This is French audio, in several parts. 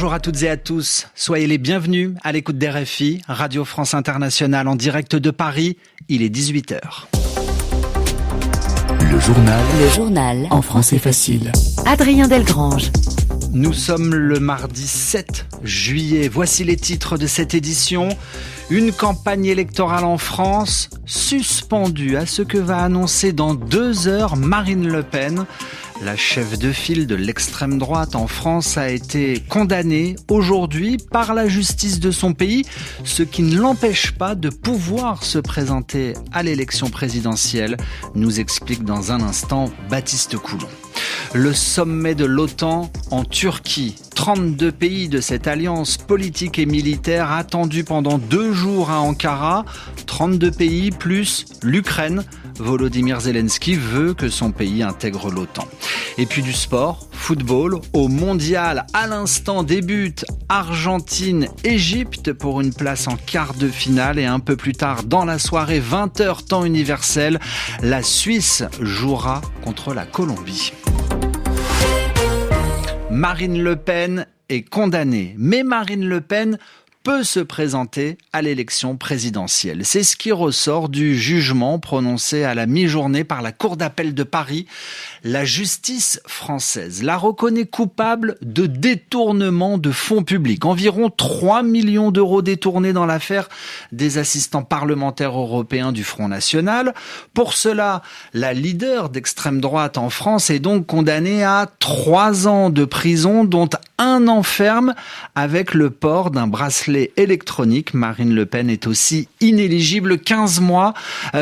Bonjour à toutes et à tous, soyez les bienvenus à l'écoute d'RFI, Radio France Internationale en direct de Paris, il est 18h. Le journal en français facile. Adrien Delgrange. Nous sommes le mardi 7 juillet, voici les titres de cette édition. Une campagne électorale en France suspendue à ce que va annoncer dans 2 heures Marine Le Pen. La chef de file de l'extrême droite en France a été condamnée aujourd'hui par la justice de son pays, ce qui ne l'empêche pas de pouvoir se présenter à l'élection présidentielle, nous explique dans un instant Baptiste Coulon. Le sommet de l'OTAN en Turquie. 32 pays de cette alliance politique et militaire attendu pendant 2 jours à Ankara. 32 pays plus l'Ukraine. Volodymyr Zelensky veut que son pays intègre l'OTAN. Et puis du sport, football, au mondial, à l'instant débute Argentine-Égypte pour une place en quart de finale et un peu plus tard dans la soirée, 20h temps universel, la Suisse jouera contre la Colombie. Marine Le Pen est condamnée, mais Marine Le Pen peut se présenter à l'élection présidentielle. C'est ce qui ressort du jugement prononcé à la mi-journée par la Cour d'appel de Paris. La justice française la reconnaît coupable de détournement de fonds publics. Environ 3 millions d'euros détournés dans l'affaire des assistants parlementaires européens du Front National. Pour cela, la leader d'extrême droite en France est donc condamnée à 3 ans de prison, dont 1 an ferme avec le port d'un bracelet électronique. Marine Le Pen est aussi inéligible 15 mois.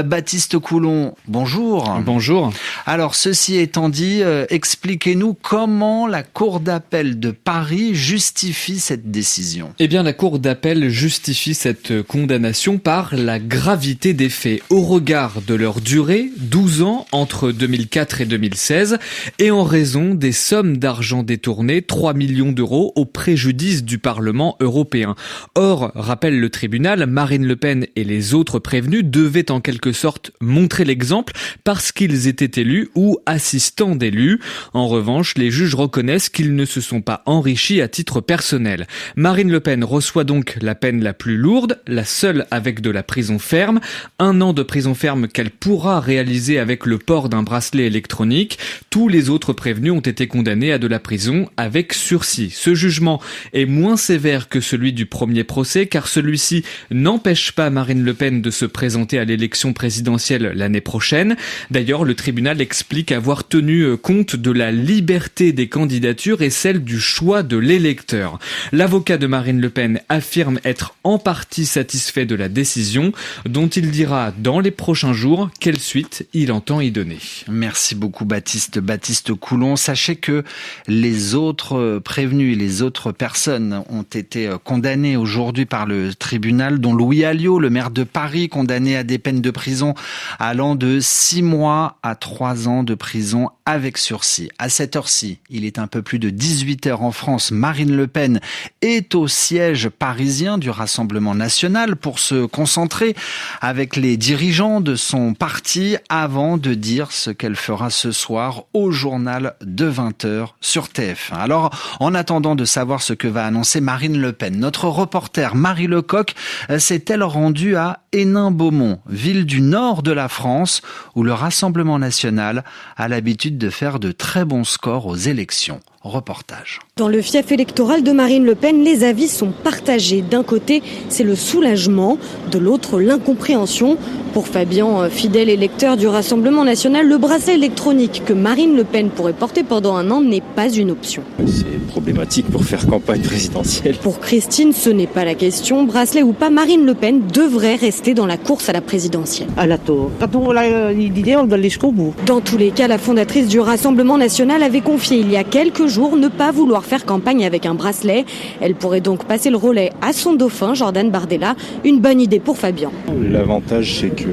Baptiste Coulon, bonjour. Bonjour. Alors, ceci étant dit, expliquez-nous comment la Cour d'appel de Paris justifie cette décision. Eh bien, la Cour d'appel justifie cette condamnation par la gravité des faits. Au regard de leur durée, 12 ans entre 2004 et 2016, et en raison des sommes d'argent détournées, 3 millions d'euros au préjudice du Parlement européen. Or, rappelle le tribunal, Marine Le Pen et les autres prévenus devaient en quelque sorte montrer l'exemple parce qu'ils étaient élus ou assistants d'élus. En revanche, les juges reconnaissent qu'ils ne se sont pas enrichis à titre personnel. Marine Le Pen reçoit donc la peine la plus lourde, la seule avec de la prison ferme, 1 an de prison ferme qu'elle pourra réaliser avec le port d'un bracelet électronique. Tous les autres prévenus ont été condamnés à de la prison avec sursis. Ce jugement est moins sévère que celui du premier procès, car celui-ci n'empêche pas Marine Le Pen de se présenter à l'élection présidentielle l'année prochaine. D'ailleurs, le tribunal explique avoir tenu compte de la liberté des candidatures et celle du choix de l'électeur. L'avocat de Marine Le Pen affirme être en partie satisfait de la décision, dont il dira dans les prochains jours quelle suite il entend y donner. Merci beaucoup Baptiste Coulon. Sachez que les autres prévenus et les autres personnes ont été condamnées aujourd'hui par le tribunal, dont Louis Alliot, le maire de Paris, condamné à des peines de prison allant de 6 mois à 3 ans de prison avec sursis. À cette heure-ci, il est un peu plus de 18h en France. Marine Le Pen est au siège parisien du Rassemblement national pour se concentrer avec les dirigeants de son parti avant de dire ce qu'elle fera ce soir au journal de 20h sur TF1. Alors, en attendant de savoir ce que va annoncer Marine Le Pen, notre reporter Marie Lecoq s'est-elle rendue à Hénin-Beaumont, ville du nord de la France, où le Rassemblement national a l'habitude de faire de très bons scores aux élections. Reportage. Dans le fief électoral de Marine Le Pen, les avis sont partagés. D'un côté, c'est le soulagement, de l'autre, l'incompréhension. Pour Fabien, fidèle électeur du Rassemblement national, le bracelet électronique que Marine Le Pen pourrait porter pendant 1 an n'est pas une option. C'est problématique pour faire campagne présidentielle. Pour Christine, ce n'est pas la question. Bracelet ou pas, Marine Le Pen devrait rester dans la course à la présidentielle. Elle a tort. Quand on a l'idée, on doit aller jusqu'au bout. Dans tous les cas, la fondatrice du Rassemblement national avait confié il y a quelques jours ne pas vouloir faire campagne avec un bracelet. Elle pourrait donc passer le relais à son dauphin, Jordan Bardella. Une bonne idée pour Fabien. L'avantage, c'est que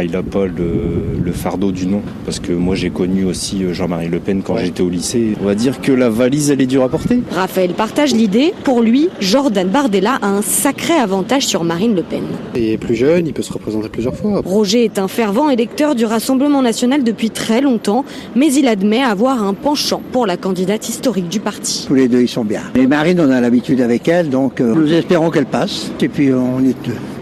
il n'a pas le fardeau du nom. Parce que moi, j'ai connu aussi Jean-Marie Le Pen quand j'étais au lycée. On va dire que la valise, elle est dure à porter. Raphaël partage l'idée. Pour lui, Jordan Bardella a un sacré avantage sur Marine Le Pen. Il est plus jeune, il peut se représenter plusieurs fois. Roger est un fervent électeur du Rassemblement national depuis très longtemps, mais il admet avoir un penchant pour la candidature tête historique du parti. Tous les deux, ils sont bien. Les Marine, on a l'habitude avec elle, donc nous espérons qu'elle passe. Et puis on est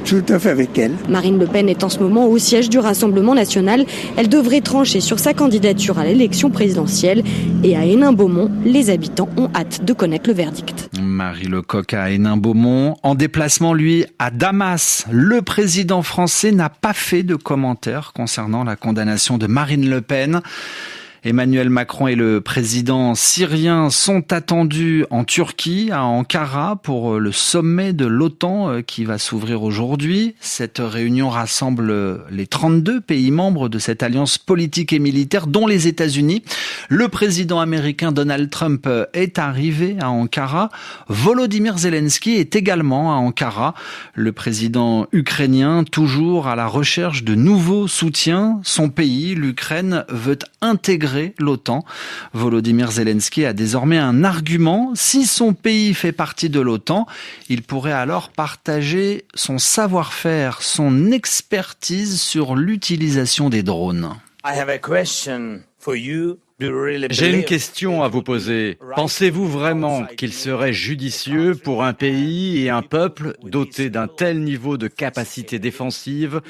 tout à fait avec elle. Marine Le Pen est en ce moment au siège du Rassemblement national. Elle devrait trancher sur sa candidature à l'élection présidentielle. Et à Hénin-Beaumont, les habitants ont hâte de connaître le verdict. Marie Lecoq à Hénin-Beaumont. En déplacement, lui, à Damas, le président français n'a pas fait de commentaires concernant la condamnation de Marine Le Pen. Emmanuel Macron et le président syrien sont attendus en Turquie, à Ankara, pour le sommet de l'OTAN qui va s'ouvrir aujourd'hui. Cette réunion rassemble les 32 pays membres de cette alliance politique et militaire, dont les États-Unis. Le président américain Donald Trump est arrivé à Ankara. Volodymyr Zelensky est également à Ankara. Le président ukrainien, toujours à la recherche de nouveaux soutiens. Son pays, l'Ukraine, veut intégrer l'OTAN. Volodymyr Zelensky a désormais un argument. Si son pays fait partie de l'OTAN, il pourrait alors partager son savoir-faire, son expertise sur l'utilisation des drones. J'ai une question à vous poser. Pensez-vous vraiment qu'il serait judicieux pour un pays et un peuple doté d'un tel niveau de capacité défensive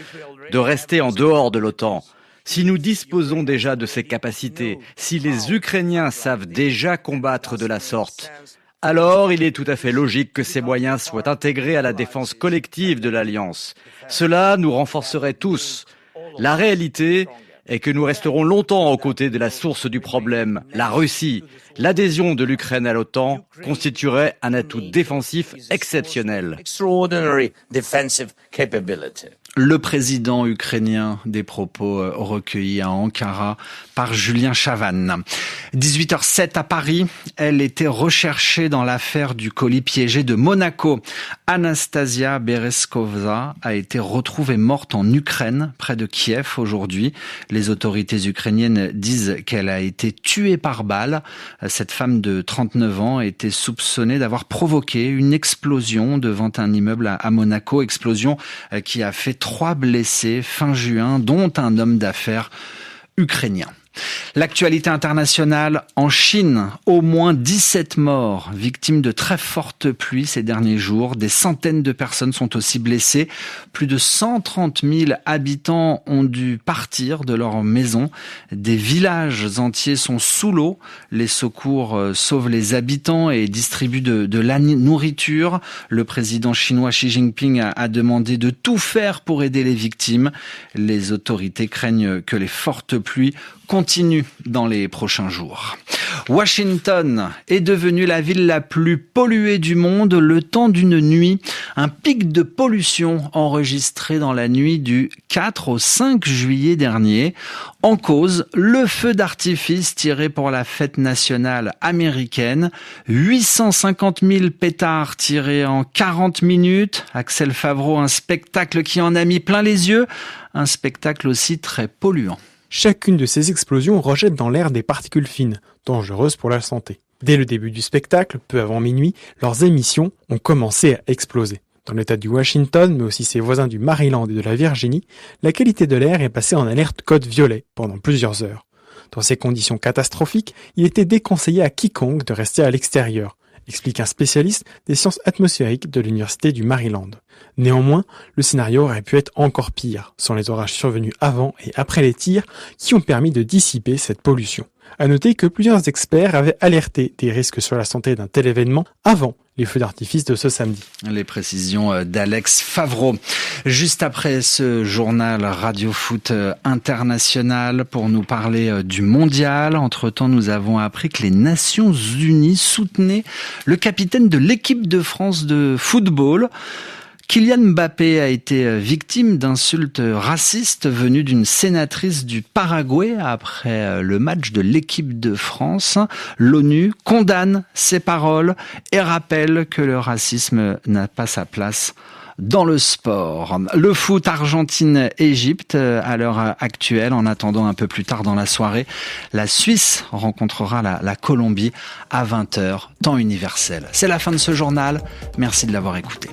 de rester en dehors de l'OTAN ? Si nous disposons déjà de ces capacités, si les Ukrainiens savent déjà combattre de la sorte, alors il est tout à fait logique que ces moyens soient intégrés à la défense collective de l'Alliance. Cela nous renforcerait tous. La réalité est que nous resterons longtemps aux côtés de la source du problème, la Russie. L'adhésion de l'Ukraine à l'OTAN constituerait un atout défensif exceptionnel. Le président ukrainien, des propos recueillis à Ankara par Julien Chavannes. 18h07 à Paris, elle était recherchée dans l'affaire du colis piégé de Monaco. Anastasia Berezkova a été retrouvée morte en Ukraine, près de Kiev aujourd'hui. Les autorités ukrainiennes disent qu'elle a été tuée par balle. Cette femme de 39 ans était soupçonnée d'avoir provoqué une explosion devant un immeuble à Monaco. Explosion qui a fait 3 blessés fin juin, dont un homme d'affaires ukrainien. L'actualité internationale en Chine, au moins 17 morts, victimes de très fortes pluies ces derniers jours. Des centaines de personnes sont aussi blessées. Plus de 130 000 habitants ont dû partir de leur maison. Des villages entiers sont sous l'eau. Les secours sauvent les habitants et distribuent de la nourriture. Le président chinois Xi Jinping a demandé de tout faire pour aider les victimes. Les autorités craignent que les fortes pluies continue dans les prochains jours. Washington est devenue la ville la plus polluée du monde le temps d'une nuit. Un pic de pollution enregistré dans la nuit du 4 au 5 juillet dernier. En cause, le feu d'artifice tiré pour la fête nationale américaine. 850 000 pétards tirés en 40 minutes. Axel Favreau, un spectacle qui en a mis plein les yeux. Un spectacle aussi très polluant. Chacune de ces explosions rejette dans l'air des particules fines, dangereuses pour la santé. Dès le début du spectacle, peu avant minuit, leurs émissions ont commencé à exploser. Dans l'état du Washington, mais aussi ses voisins du Maryland et de la Virginie, la qualité de l'air est passée en alerte code violet pendant plusieurs heures. Dans ces conditions catastrophiques, il était déconseillé à quiconque de rester à l'extérieur, explique un spécialiste des sciences atmosphériques de l'Université du Maryland. Néanmoins, le scénario aurait pu être encore pire, sans les orages survenus avant et après les tirs qui ont permis de dissiper cette pollution. À noter que plusieurs experts avaient alerté des risques sur la santé d'un tel événement avant les feux d'artifice de ce samedi. Les précisions d'Alex Favreau. Juste après ce journal Radio Foot International pour nous parler du mondial. Entre-temps, nous avons appris que les Nations Unies soutenaient le capitaine de l'équipe de France de football. Kylian Mbappé a été victime d'insultes racistes venues d'une sénatrice du Paraguay après le match de l'équipe de France. L'ONU condamne ces paroles et rappelle que le racisme n'a pas sa place dans le sport. Le foot Argentine-Égypte à l'heure actuelle. En attendant, un peu plus tard dans la soirée, la Suisse rencontrera la Colombie à 20h, temps universel. C'est la fin de ce journal. Merci de l'avoir écouté.